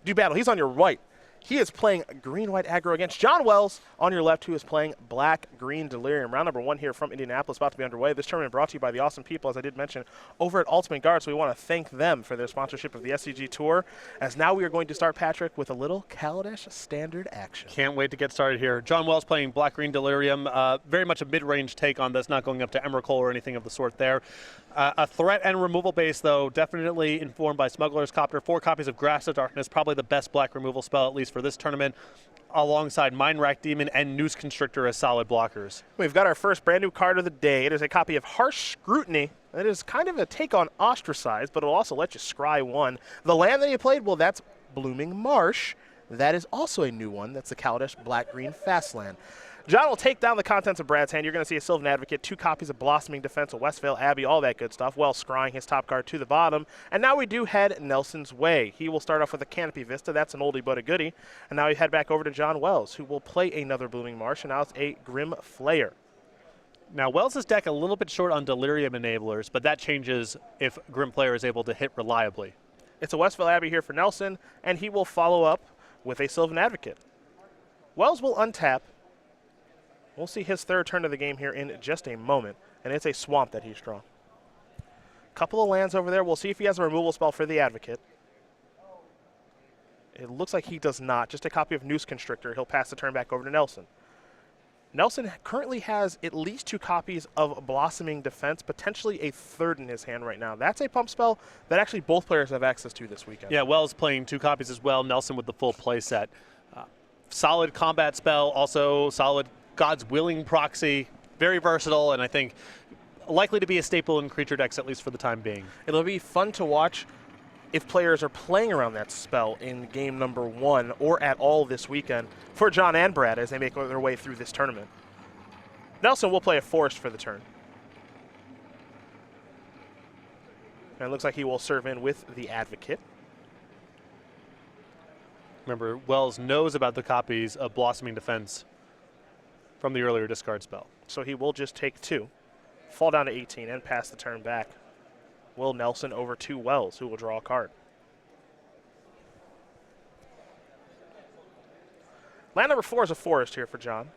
do battle. He's on your right. He is playing green-white aggro against John Wells on your left, who is playing black-green Delirium. Round number 1 here from Indianapolis about to be underway. This tournament brought to you by the awesome people, as I did mention, over at Ultimate Guard. So we want to thank them for their sponsorship of the SCG Tour. As now we are going to start, Patrick, with a little Kaladesh standard action. Can't wait to get started here. John Wells playing black-green Delirium. Very much a mid-range take on this, not going up to Emrakul or anything of the sort there. A threat and removal base, though, definitely informed by Smuggler's Copter. 4 copies of Grasp of Darkness, probably the best black removal spell, at least for this tournament, alongside Mind Rack Demon and Noose Constrictor as solid blockers. We've got our first brand new card of the day. It is a copy of Harsh Scrutiny. It is kind of a take on Ostracize, but it'll also let you scry 1. The land that you played, well, that's Blooming Marsh. That is also a new one. That's the Kaladesh Black-Green Fast Land. John will take down the contents of Brad's hand. You're going to see a Sylvan Advocate, 2 copies of Blossoming Defense, a Westvale Abbey, all that good stuff, while scrying his top card to the bottom. And now we do head Nelson's way. He will start off with a Canopy Vista. That's an oldie but a goodie. And now we head back over to John Wells, who will play another Blooming Marsh, and now it's a Grim Flayer. Now, Wells' deck a little bit short on Delirium Enablers, but that changes if Grim Flayer is able to hit reliably. It's a Westvale Abbey here for Nelson, and he will follow up with a Sylvan Advocate. Wells will untap. We'll see his third turn of the game here in just a moment, and it's a Swamp that he's drawn. Couple of lands over there. We'll see if he has a removal spell for the Advocate. It looks like he does not. Just a copy of Noose Constrictor. He'll pass the turn back over to Nelson. Nelson currently has at least 2 copies of Blossoming Defense, potentially a third in his hand right now. That's a pump spell that actually both players have access to this weekend. Yeah, Wells playing 2 copies as well. Nelson with the full play set. Solid combat spell, also solid God's Willing proxy. Very versatile, and I think likely to be a staple in creature decks, at least for the time being. It'll be fun to watch if players are playing around that spell in game number 1 or at all this weekend for John and Brad as they make their way through this tournament. Nelson will play a Forest for the turn. And it looks like he will serve in with the Advocate. Remember, Wells knows about the copies of Blossoming Defense from the earlier discard spell. So he will just take 2, fall down to 18, and pass the turn back. Will Nelson over to Wells, who will draw a card. Land number 4 is a Forest here for John.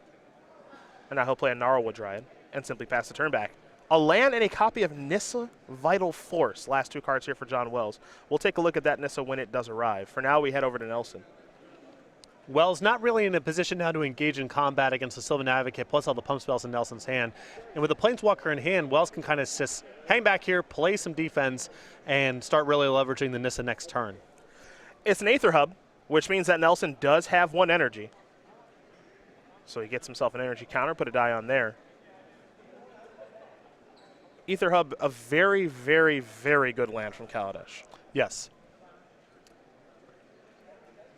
And now he'll play a Gnarlwood Dryad and simply pass the turn back. A land and a copy of Nissa Vital Force. Last 2 cards here for John Wells. We'll take a look at that Nissa when it does arrive. For now, we head over to Nelson. Wells not really in a position now to engage in combat against the Sylvan Advocate, plus all the pump spells in Nelson's hand. And with the Planeswalker in hand, Wells can kind of just hang back here, play some defense, and start really leveraging the Nissa next turn. It's an Aether Hub, which means that Nelson does have 1 energy. So he gets himself an energy counter, put a die on there. Aether Hub, a very, very, very good land from Kaladesh. Yes.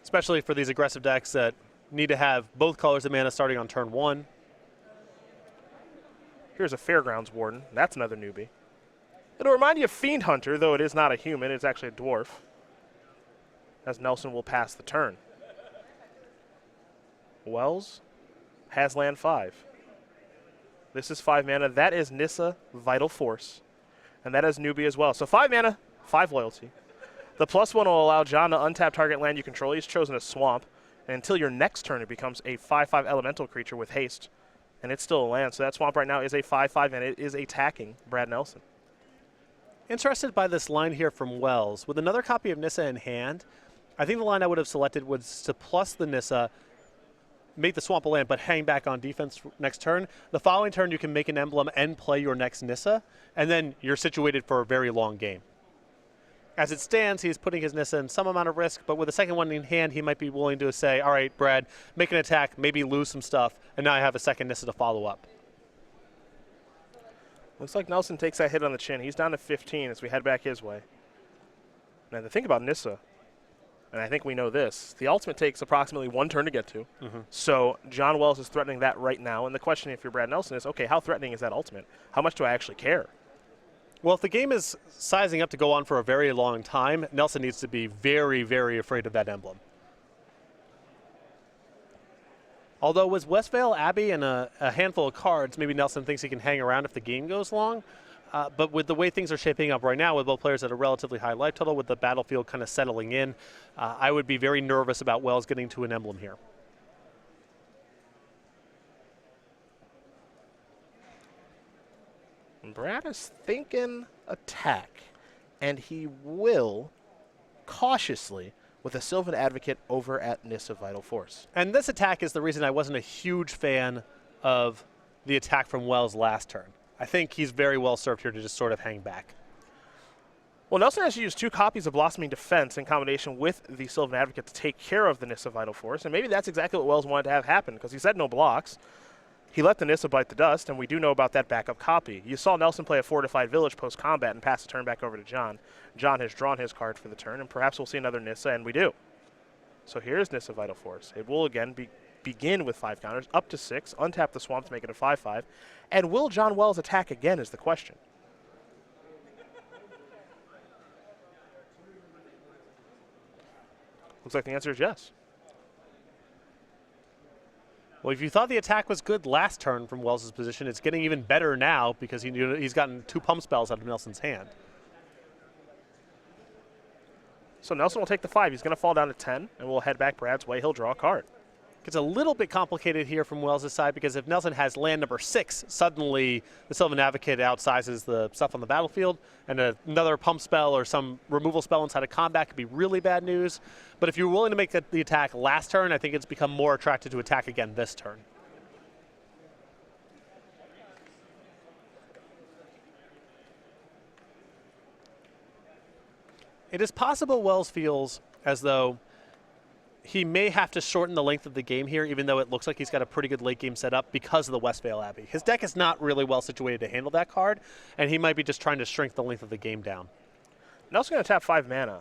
Especially for these aggressive decks that need to have both colors of mana starting on turn 1. Here's a Fairgrounds Warden. That's another newbie. It'll remind you of Fiend Hunter, though it is not a human. It's actually a dwarf. As Nelson will pass the turn. Wells has land 5. This is 5 mana. That is Nissa Vital Force. And that is newbie as well. So 5 mana, 5 loyalty. The +1 will allow John to untap target land you control. He's chosen a Swamp. And until your next turn, it becomes a 5/5 elemental creature with haste. And it's still a land. So that Swamp right now is a 5/5, and it is attacking Brad Nelson. Interested by this line here from Wells. With another copy of Nissa in hand, I think the line I would have selected was to plus the Nissa, make the Swamp a land, but hang back on defense next turn. The following turn, you can make an emblem and play your next Nissa, and then you're situated for a very long game. As it stands, he's putting his Nissa in some amount of risk, but with the second one in hand, he might be willing to say, all right, Brad, make an attack, maybe lose some stuff, and now I have a second Nissa to follow up. Looks like Nelson takes that hit on the chin. He's down to 15 as we head back his way. Now, the thing about Nissa, and I think we know this, the ultimate takes approximately 1 turn to get to. So John Wells is threatening that right now, and the question if you're Brad Nelson is, okay, how threatening is that ultimate? How much do I actually care? Well, if the game is sizing up to go on for a very long time, Nelson needs to be very, very afraid of that emblem. Although with Westvale Abbey and a handful of cards, maybe Nelson thinks he can hang around if the game goes long. But with the way things are shaping up right now, with both players at a relatively high life total, with the battlefield kind of settling in, I would be very nervous about Wells getting to an emblem here. Brad is thinking attack, and he will cautiously with a Sylvan Advocate over at Nissa Vital Force. And this attack is the reason I wasn't a huge fan of the attack from Wells last turn. I think he's very well served here to just sort of hang back. Well, Nelson has to use 2 copies of Blossoming Defense in combination with the Sylvan Advocate to take care of the Nissa Vital Force, and maybe that's exactly what Wells wanted to have happen, because he said no blocks. He let the Nissa bite the dust, and we do know about that backup copy. You saw Nelson play a Fortified Village post-combat and pass the turn back over to John. John has drawn his card for the turn, and perhaps we'll see another Nissa, and we do. So here's Nissa Vital Force. It will again begin with 5 counters, up to 6, untap the swamp to make it a 5/5, and will John Wells attack again is the question. Looks like the answer is yes. Well, if you thought the attack was good last turn from Wells' position, it's getting even better now because he's gotten 2 pump spells out of Nelson's hand. So Nelson will take the 5. He's going to fall down to 10, and we'll head back Brad's way. He'll draw a card. Gets a little bit complicated here from Wells' side because if Nelson has land number 6, suddenly the Sylvan Advocate outsizes the stuff on the battlefield, and another pump spell or some removal spell inside of combat could be really bad news. But if you're willing to make the attack last turn, I think it's become more attractive to attack again this turn. It is possible Wells feels as though he may have to shorten the length of the game here, even though it looks like he's got a pretty good late game set up because of the Westvale Abbey. His deck is not really well situated to handle that card, and he might be just trying to shrink the length of the game down. Nelson's going to tap 5 mana.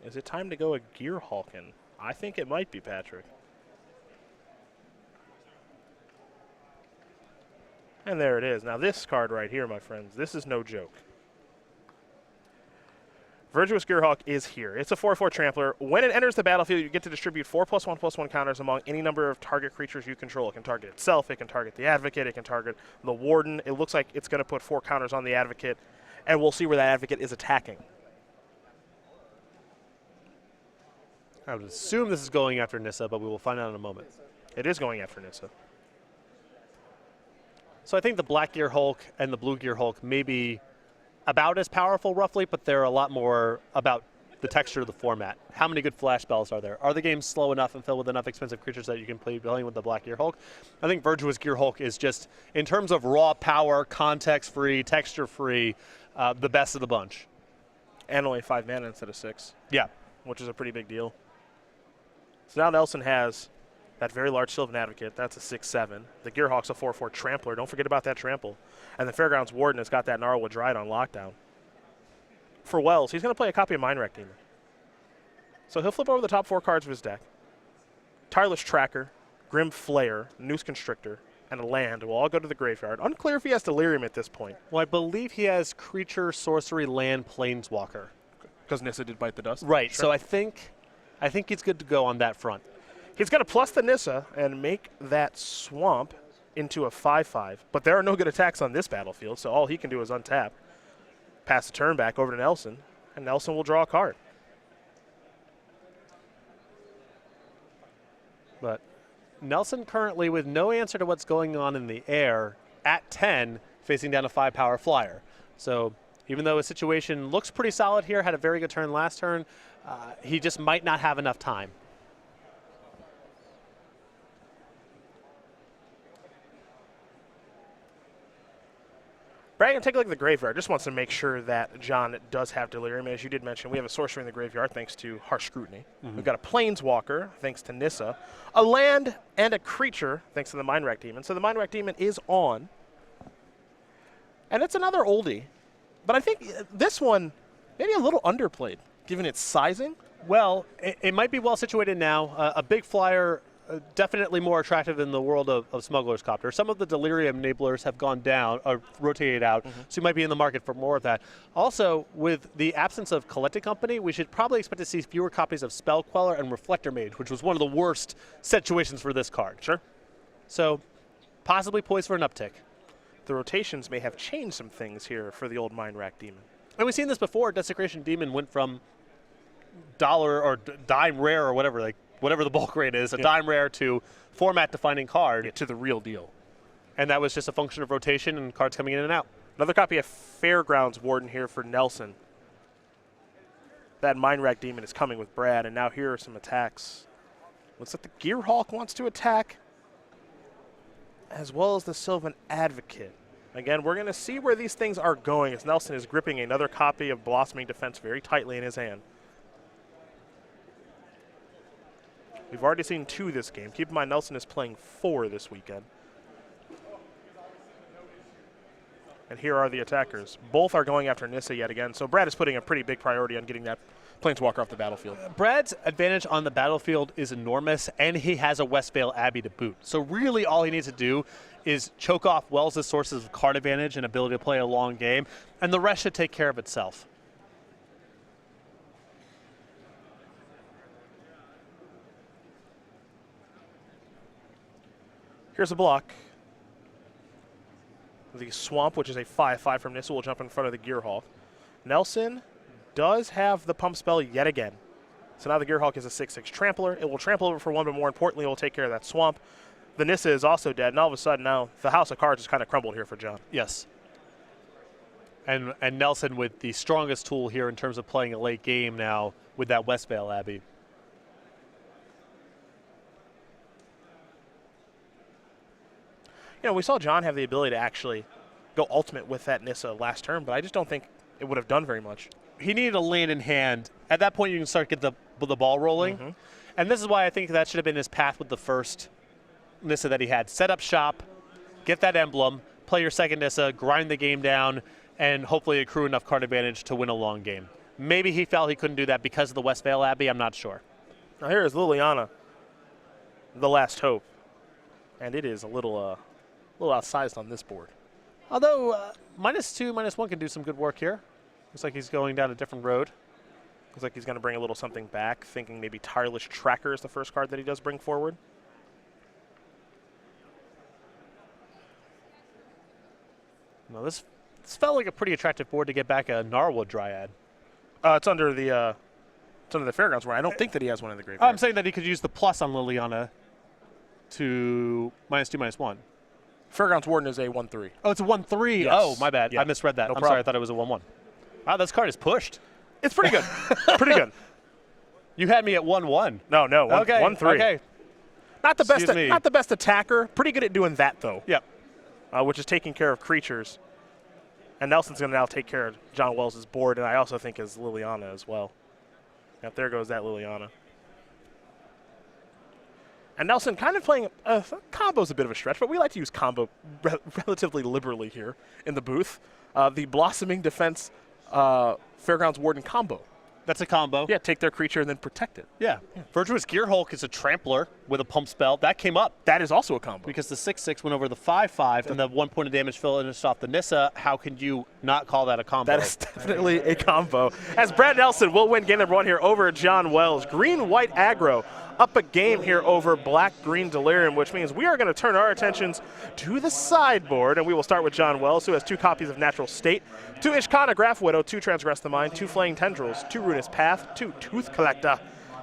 Is it time to go a Gear Halkin? I think it might be, Patrick. And there it is. Now this card right here, my friends, this is no joke. Virtuous Gearhawk is here. It's a 4/4 Trampler. When it enters the battlefield, you get to distribute 4+1/+1 counters among any number of target creatures you control. It can target itself, it can target the Advocate, it can target the Warden. It looks like it's going to put 4 counters on the Advocate, and we'll see where that Advocate is attacking. I would assume this is going after Nissa, but we will find out in a moment. It is going after Nissa. So I think the Black Gear Hulk and the Blue Gear Hulk may be about as powerful roughly, but they're a lot more about the texture of the format. How many good flash spells are there? Are the games slow enough and filled with enough expensive creatures that you can play playing with the Black Gear Hulk? I think Virtuous Gear Hulk is just, in terms of raw power, context-free, texture-free, the best of the bunch. And only 5 mana instead of 6. Yeah. Which is a pretty big deal. So now Nelson has that very large Sylvan Advocate. That's a 6/7. The Gearhawk's a 4/4 Trampler. Don't forget about that trample. And the Fairgrounds Warden has got that Gnarlwood Dryad on lockdown. For Wells, he's going to play a copy of Mindwreck Demon. So he'll flip over the top 4 cards of his deck. Tireless Tracker, Grim Flayer, Noose Constrictor, and a land will all go to the graveyard. Unclear if he has Delirium at this point. Well, I believe he has Creature, Sorcery, Land, Planeswalker. Because Nissa did bite the dust? Right, Sure. so I think he's good to go on that front. He's got to plus the Nissa and make that swamp into a 5/5. But there are no good attacks on this battlefield, so all he can do is untap, pass the turn back over to Nelson, and Nelson will draw a card. But Nelson currently with no answer to what's going on in the air at 10, facing down a 5-power flyer. So even though his situation looks pretty solid here, had a very good turn last turn, he just might not have enough time. Brad, take a look at the graveyard. Just wants to make sure that John does have Delirium. As you did mention, we have a sorcery in the graveyard thanks to Harsh Scrutiny. We've got a Planeswalker thanks to Nissa, a land and a creature thanks to the Mindwreck Demon. So the Mindwreck Demon is on. And it's another oldie. But I think this one maybe a little underplayed, given its sizing. Well, it might be well situated now. A big flyer, definitely more attractive in the world of Smuggler's Copter. Some of the Delirium enablers have gone down, or rotated out, so you might be in the market for more of that. Also, with the absence of Collected Company, we should probably expect to see fewer copies of Spell Queller and Reflector Mage, which was one of the worst situations for this card. Sure. So, possibly poised for an uptick. the rotations may have changed some things here for the old Mind Rack Demon. And we've seen this before. Desecration Demon went from dollar or dime rare or whatever, like whatever the bulk rate is, a dime rare to format defining card. Yeah, to the real deal. And that was just a function of rotation and cards coming in and out. Another copy of Fairgrounds Warden here for Nelson. That Mind Rack Demon is coming with Brad, and now here are some attacks. Looks like the Gearhulk wants to attack, as well as the Sylvan Advocate. Again, we're going to see where these things are going as Nelson is gripping another copy of Blossoming Defense very tightly in his hand. We've already seen 2 this game. Keep in mind, Nelson is playing 4 this weekend. And here are the attackers. Both are going after Nissa yet again, so Brad is putting a pretty big priority on getting that Planeswalker off the battlefield. Brad's advantage on the battlefield is enormous, and he has a Westvale Abbey to boot. So really all he needs to do is choke off Wells' sources of card advantage and ability to play a long game, and the rest should take care of itself. Here's a block. The Swamp, which is a 5/5 from Nissa, will jump in front of the Gearhulk. Nelson does have the pump spell yet again. So now the Gearhulk is a 6/6 trampler. It will trample over for 1, but more importantly, it will take care of that Swamp. The Nissa is also dead, and all of a sudden now the House of Cards has kind of crumbled here for John. Yes. And Nelson with the strongest tool here in terms of playing a late game now with that Westvale Abbey. You know, we saw John have the ability to actually go ultimate with that Nissa last turn, but I just don't think it would have done very much. He needed a land in hand. At that point, you can start to get the ball rolling. Mm-hmm. And this is why I think that should have been his path with the first Nissa that he had. Set up shop, get that emblem, play your second Nissa, grind the game down, and hopefully accrue enough card advantage to win a long game. Maybe he felt he couldn't do that because of the Westvale Abbey. I'm not sure. Now here is Liliana, the last hope. And it is a little outsized on this board. Although -2, -1 can do some good work here. Looks like he's going down a different road. Looks like he's going to bring a little something back, thinking maybe Tireless Tracker is the first card that he does bring forward. No, this felt like a pretty attractive board to get back a Gnarlwood Dryad. It's under the Fairgrounds where I don't think that he has one in the graveyard. I'm saying that he could use the plus on Liliana to -2, -1. Fairgrounds Warden is a 1/3. Oh, it's a 1/3. Yes. Oh, my bad. Yeah. I misread that. No I'm problem. sorry. I thought it was a 1/1. Wow, this card is pushed. It's pretty good. Pretty good. You had me at 1/1. No, Okay. 1/3. Okay. Not the best. Excuse me. Not the best attacker. Pretty good at doing that though. Yep. Which is taking care of creatures. And Nelson's going to now take care of John Wells' board, and I also think is Liliana as well. Yep, there goes that Liliana. And Nelson kind of playing combo's a bit of a stretch, but we like to use combo relatively liberally here in the booth. The Blossoming Defense Fairgrounds Warden combo. That's a combo. Yeah, take their creature and then protect it. Yeah. Virtuous Gearhulk is a trampler with a pump spell. That came up That is also a combo. because the 6/6 went over the 5/5 and the 1 point of damage finished off the Nissa. How can you not call that a combo? That is definitely a combo. As Brad Nelson will win game number 1 here over John Wells. Green-white aggro up a game here over black-green Delirium, which means we are going to turn our attentions to the sideboard, and we will start with John Wells, who has 2 copies of Natural State, 2 Ishkana Graph Widow, 2 Transgress the Mind, 2 Flaying Tendrils, 2 Ruinous Path, 2 Tooth Collector,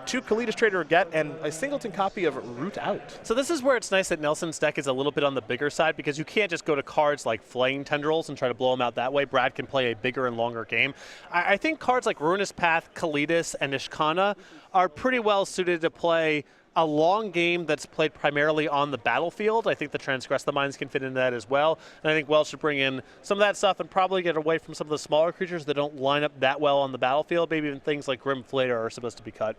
2 Kalida's Trader Get, and a singleton copy of Root Out. So this is where it's nice that Nelson's deck is a little bit on the bigger side because you can't just go to cards like Flaying Tendrils and try to blow them out that way. Brad can play a bigger and longer game. I think cards like Ruinous Path, Kalidas, and Ishkana are pretty well suited to play a long game that's played primarily on the battlefield. I think the Transgress the Minds can fit into that as well. And I think Wells should bring in some of that stuff and probably get away from some of the smaller creatures that don't line up that well on the battlefield. Maybe even things like Grim Flater are supposed to be cut.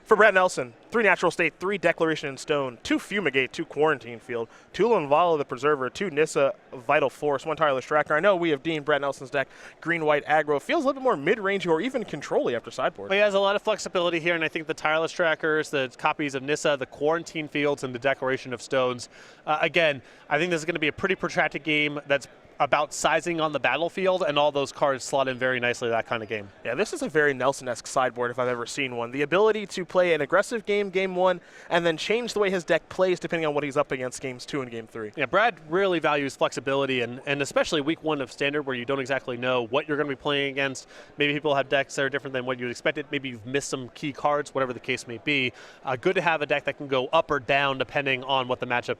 For Brad Nelson, 3 Natural State, 3 Declaration in Stone, 2 Fumigate, 2 Quarantine Field, 2 Linvala the Preserver, 2 Nissa Vital Force, 1 Tireless Tracker. I know we have deemed Brad Nelson's deck green-white aggro. Feels a little bit more mid-range or even control-y after sideboard. But he has a lot of flexibility here, and I think the Tireless Trackers, the copies of Nissa, the Quarantine Fields, and the Declaration of Stones. Again, I think this is going to be a pretty protracted game that's about sizing on the battlefield, and all those cards slot in very nicely to that kind of game. Yeah, this is a very Nelson-esque sideboard if I've ever seen one. The ability to play an aggressive game 1, and then change the way his deck plays depending on what he's up against games 2 and game 3. Yeah, Brad really values flexibility, and especially week 1 of Standard where you don't exactly know what you're going to be playing against. Maybe people have decks that are different than what you expected. Maybe you've missed some key cards, whatever the case may be. Good to have a deck that can go up or down depending on what the matchup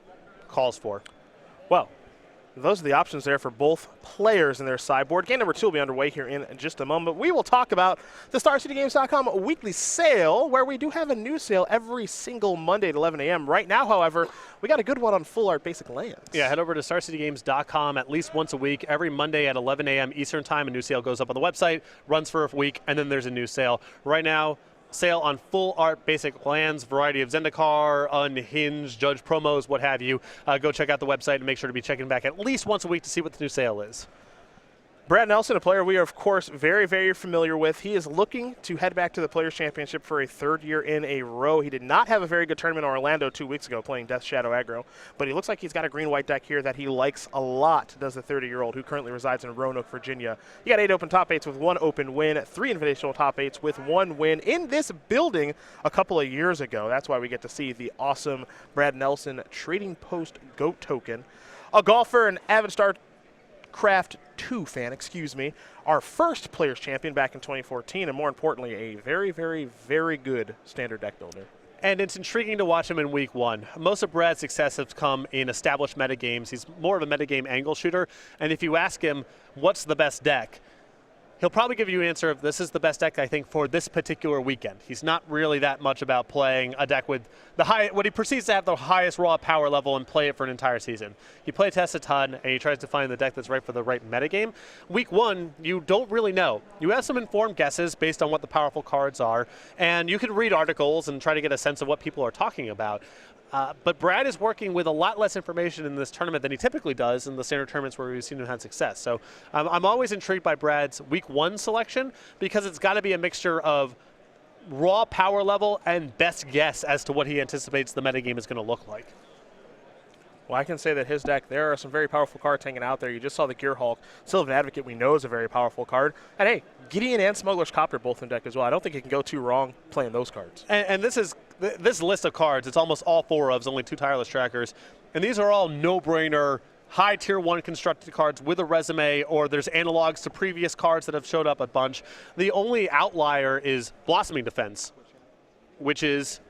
calls for. Well, those are the options there for both players in their sideboard. Game number 2 will be underway here in just a moment. We will talk about the StarCityGames.com weekly sale, where we do have a new sale every single Monday at 11 a.m. Right now, however, we got a good one on full art basic lands. Yeah, head over to StarCityGames.com at least once a week. Every Monday at 11 a.m. Eastern Time, a new sale goes up on the website, runs for a week, and then there's a new sale. Right now, sale on full art basic lands, variety of Zendikar, Unhinged, Judge promos, what have you. Go check out the website and make sure to be checking back at least once a week to see what the new sale is. Brad Nelson, a player we are, of course, very, very familiar with. He is looking to head back to the Players' Championship for a 3rd year in a row. He did not have a very good tournament in Orlando 2 weeks ago playing Death Shadow aggro, but he looks like he's got a green-white deck here that he likes a lot, does the 30-year-old who currently resides in Roanoke, Virginia. He got 8 open top 8s with 1 open win, 3 invitational top 8s with 1 win in this building a couple of years ago. That's why we get to see the awesome Brad Nelson Trading Post GOAT token. A golfer, an avid StarCraft 2 fan, our first Players Champion back in 2014, and more importantly, a very, very, very good standard deck builder. And it's intriguing to watch him in week 1. Most of Brad's success has come in established metagames. He's more of a metagame angle shooter, and if you ask him what's the best deck, he'll probably give you an answer of this is the best deck, I think, for this particular weekend. He's not really that much about playing a deck with what he perceives to have the highest raw power level and play it for an entire season. He play tests a ton, and he tries to find the deck that's right for the right metagame. Week 1, you don't really know. You have some informed guesses based on what the powerful cards are, and you can read articles and try to get a sense of what people are talking about. But Brad is working with a lot less information in this tournament than he typically does in the standard tournaments where we've seen him have success. So I'm always intrigued by Brad's week 1 selection because it's got to be a mixture of raw power level and best guess as to what he anticipates the metagame is going to look like. Well, I can say that his deck, there are some very powerful cards hanging out there. You just saw the Gearhulk. Sylvan Advocate we know is a very powerful card. And hey, Gideon and Smuggler's Copter both in deck as well. I don't think it can go too wrong playing those cards. And this list of cards, it's almost all 4 ofs, only 2 tireless trackers. And these are all no-brainer, high tier 1 constructed cards with a resume, or there's analogs to previous cards that have showed up a bunch. The only outlier is Blossoming Defense, which is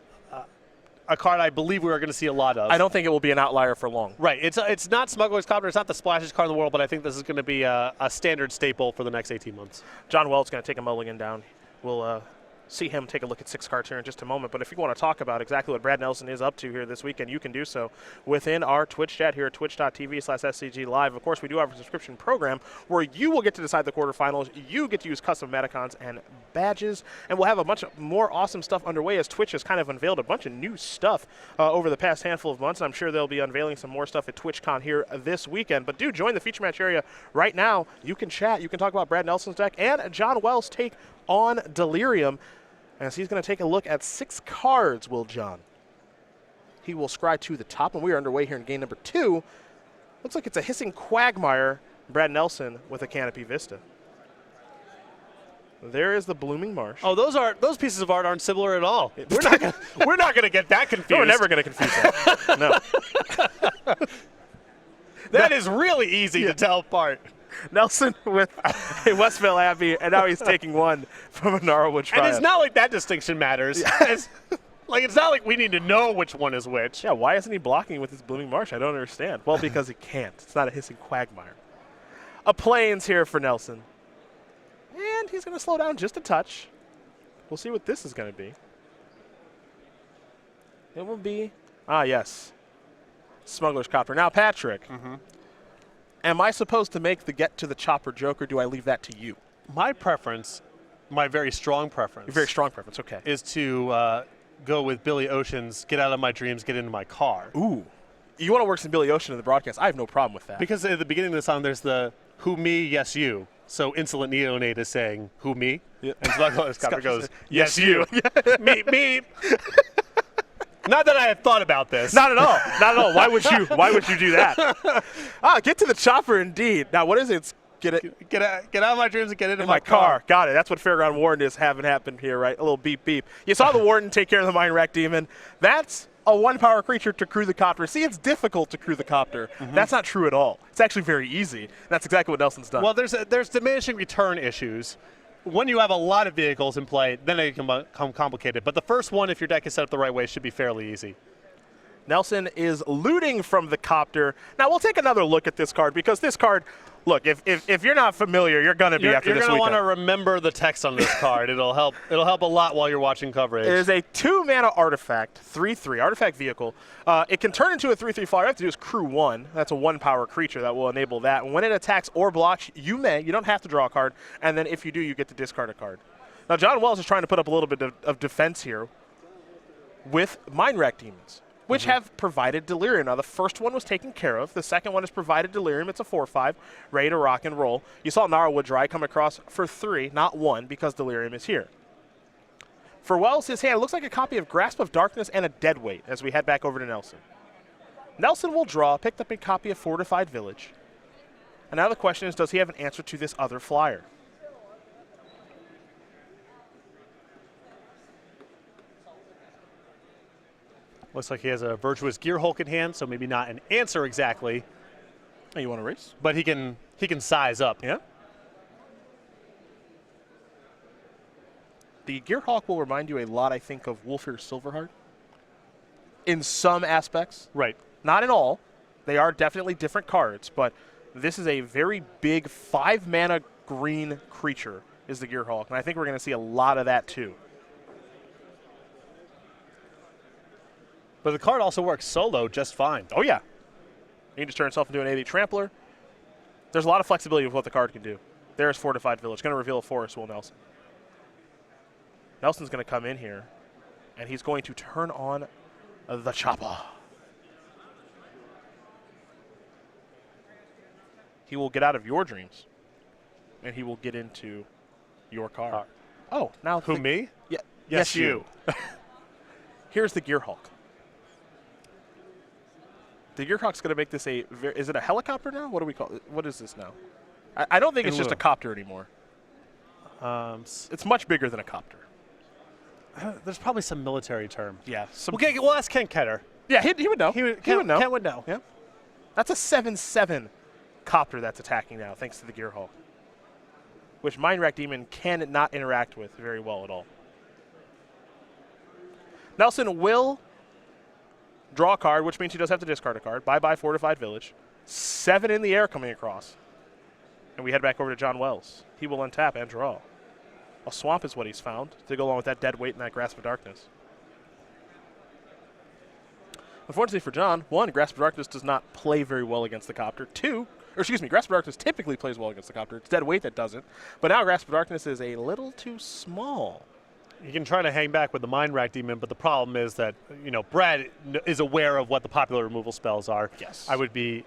a card I believe we are going to see a lot of. I don't think it will be an outlier for long. Right. It's not Smuggler's Copter. It's not the splashiest card in the world, but I think this is going to be a standard staple for the next 18 months. John Wells going to take a mulligan down. We'll see him take a look at 6 cards here in just a moment. But if you want to talk about exactly what Brad Nelson is up to here this weekend, you can do so within our Twitch chat here at twitch.tv/SCG Live. Of course, we do have a subscription program where you will get to decide the quarterfinals. You get to use custom metacons and badges. And we'll have a bunch of more awesome stuff underway as Twitch has kind of unveiled a bunch of new stuff over the past handful of months. I'm sure they'll be unveiling some more stuff at TwitchCon here this weekend. But do join the feature match area right now. You can chat. You can talk about Brad Nelson's deck and John Wells' take on Delirium, as he's going to take a look at 6 cards, will John. He will scry to the top, and we are underway here in game number 2. Looks like it's a Hissing Quagmire, Brad Nelson with a Canopy Vista. There is the Blooming Marsh. Oh, those pieces of art aren't similar at all. We're not going to get that confused. No, we're never going to confuse that. No. That is really easy to tell apart. Nelson with a Westville Abbey, and now he's taking 1 from a Gnarlwood Triumph. And it's not like that distinction matters. It's not like we need to know which one is which. Yeah, why isn't he blocking with his Blooming Marsh? I don't understand. Well, because he can't. It's not a Hissing Quagmire. A Plains here for Nelson. And he's going to slow down just a touch. We'll see what this is going to be. It will be, yes, Smuggler's Copter. Now, Patrick. Am I supposed to make the get to the chopper joke, or do I leave that to you? My preference, my very strong preference. Your very strong preference, okay. Is to go with Billy Ocean's Get Out of My Dreams, Get Into My Car. Ooh. You want to work some Billy Ocean in the broadcast. I have no problem with that. Because at the beginning of the song, there's the who me, yes you. So Insolent Neonate is saying, who me? Yep. And Smuggler's Copter goes, yes you. Me. Not that I had thought about this. Not at all. Not at all. Why would you? Why would you do that? Get to the chopper, indeed. Now, what is it? It's get out of my dreams and get into in my car. Got it. That's what Fairground Warden is having happen here, right? A little beep beep. You saw the Warden take care of the Mine Rack Demon. That's a 1-power creature to crew the copter. See, it's difficult to crew the copter. That's not true at all. It's actually very easy. That's exactly what Nelson's done. Well, there's diminishing return issues. When you have a lot of vehicles in play, then it can become complicated. But the first one, if your deck is set up the right way, should be fairly easy. Nelson is looting from the copter. Now, we'll take another look at this card because this card, look, if you're not familiar, you're going to be after this weekend. You're going to want to remember the text on this card. It'll help a lot while you're watching coverage. It is a 2-mana artifact, 3/3, artifact vehicle. It can turn into a 3/3 flyer. All you have to do is crew 1. That's a 1-power creature that will enable that. When it attacks or blocks, you don't have to draw a card. And then if you do, you get to discard a card. Now, John Wells is trying to put up a little bit of defense here with Mine Rack Demons, which have provided Delirium. Now, the first one was taken care of. The second one has provided Delirium. It's a 4/5, ready to rock and roll. You saw Gnarlwood Dry come across for 3, not 1, because Delirium is here. For Wells, his hand looks like a copy of Grasp of Darkness and a Deadweight as we head back over to Nelson. Nelson will draw, picked up a copy of Fortified Village. And now the question is, does he have an answer to this other flyer? Looks like he has a Virtuous Gear Hulk in hand, so maybe not an answer exactly. Oh, you want to race? But he can size up. Yeah. The Gearhawk will remind you a lot, I think, of Wolfir Silverheart in some aspects. Right. Not in all. They are definitely different cards, but this is a very big 5-mana green creature is the Gearhawk, and I think we're going to see a lot of that too. But the card also works solo just fine. Oh, yeah. You can just turn itself into an 8 Trampler. There's a lot of flexibility with what the card can do. There's Fortified Village. Going to reveal a forest, will Nelson. Nelson's going to come in here, and he's going to turn on the chopper. He will get out of your dreams, and he will get into your car. Oh, now who, me? Yeah. Yes, you. Here's the Gearhawk. The Gearhawk's going to make this is it a helicopter now? What do we call it? What is this now? I don't think it's just a copter anymore. It's much bigger than a copter. There's probably some military term. Yeah. We'll ask Ken Ketter. Yeah, he would know. He would know. Ken would know. Yeah. That's a 7/7 copter that's attacking now, thanks to the Gearhawk, which Mine Rack Demon cannot interact with very well at all. Nelson will draw a card, which means he does have to discard a card. Bye-bye Fortified Village. 7 in the air coming across. And we head back over to John Wells. He will untap and draw. A swamp is what he's found to go along with that Deadweight and that Grasp of Darkness. Unfortunately for John, 1, Grasp of Darkness does not play very well against the copter. 2, Grasp of Darkness typically plays well against the copter. It's Deadweight that doesn't. But now Grasp of Darkness is a little too small. You can try to hang back with the Mine Rack Demon, but the problem is that, Brad is aware of what the popular removal spells are. Yes. I would be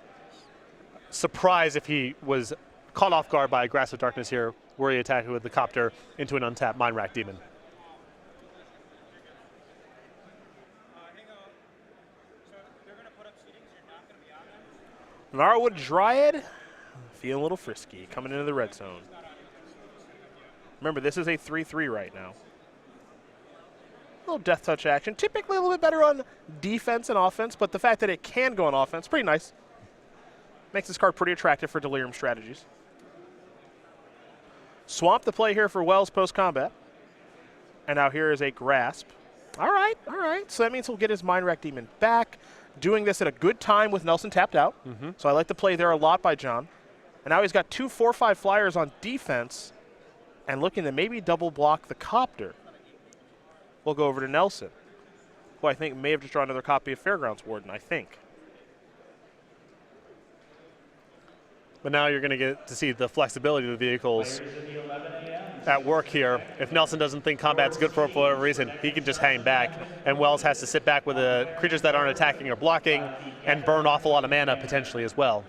surprised if he was caught off guard by a Grasp of Darkness here, where he attacked with the copter into an untapped Mine Rack Demon. Gnarlwood Dryad, feeling a little frisky, coming into the red zone. Remember, this is a 3/3 right now. A little Death Touch action. Typically a little bit better on defense and offense, but the fact that it can go on offense, pretty nice. Makes this card pretty attractive for Delirium strategies. Swamp the play here for Wells post-combat. And now here is a Grasp. All right. So that means he'll get his Mine Rack Demon back. Doing this at a good time with Nelson tapped out. So I like the play there a lot by John. And now he's got 2 4/5 flyers on defense and looking to maybe double block the copter. We'll go over to Nelson, who I think may have just drawn another copy of Fairgrounds Warden, I think. But now you're going to get to see the flexibility of the vehicles at work here. If Nelson doesn't think combat's good for whatever reason, he can just hang back, and Wells has to sit back with the creatures that aren't attacking or blocking and burn off a lot of mana potentially as well.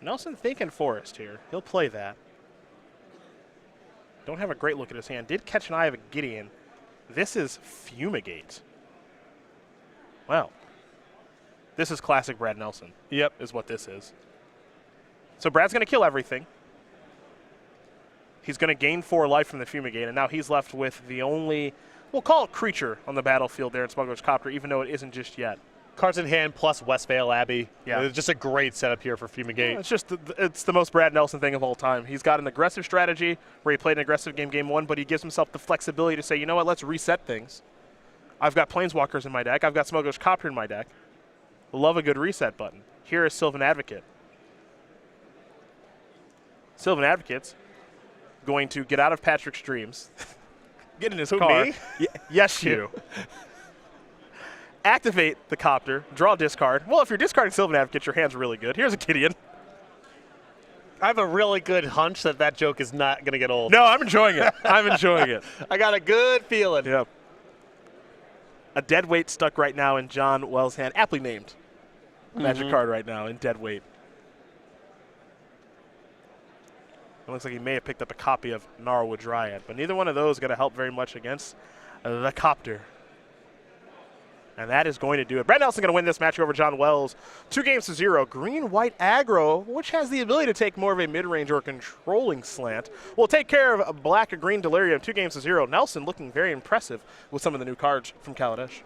Nelson thinking Forest here. He'll play that. Don't have a great look at his hand. Did catch an eye of a Gideon. This is Fumigate. Well, this is classic Brad Nelson. Yep. Is what this is. So Brad's going to kill everything. He's going to gain 4 life from the Fumigate, and now he's left with the only, we'll call it creature on the battlefield there in Smuggler's Copter, even though it isn't just yet. Cards in hand plus Westvale Abbey. Yeah. It's just a great setup here for Fumigate. It's the most Brad Nelson thing of all time. He's got an aggressive strategy where he played an aggressive game 1, but he gives himself the flexibility to say, you know what, let's reset things. I've got Planeswalkers in my deck. I've got Smuggler's Copter in my deck. Love a good reset button. Here is Sylvan Advocate. Sylvan Advocate's going to get out of Patrick's dreams, get in his car. Me? Yes, you. Activate the Copter, draw a discard. Well, if you're discarding Sylvan Advocate, your hand's really good. Here's a Gideon. I have a really good hunch that joke is not going to get old. No, I'm enjoying it. I'm enjoying it. I got a good feeling. Yep. A dead weight stuck right now in John Wells' hand. Aptly named Magic card right now in dead weight. It looks like he may have picked up a copy of Gnarlwood Dryad, but neither one of those is going to help very much against the Copter. And that is going to do it. Brad Nelson going to win this match over John Wells 2-0. Green-white aggro, which has the ability to take more of a mid-range or controlling slant, will take care of black-green Delirium 2-0. Nelson looking very impressive with some of the new cards from Kaladesh.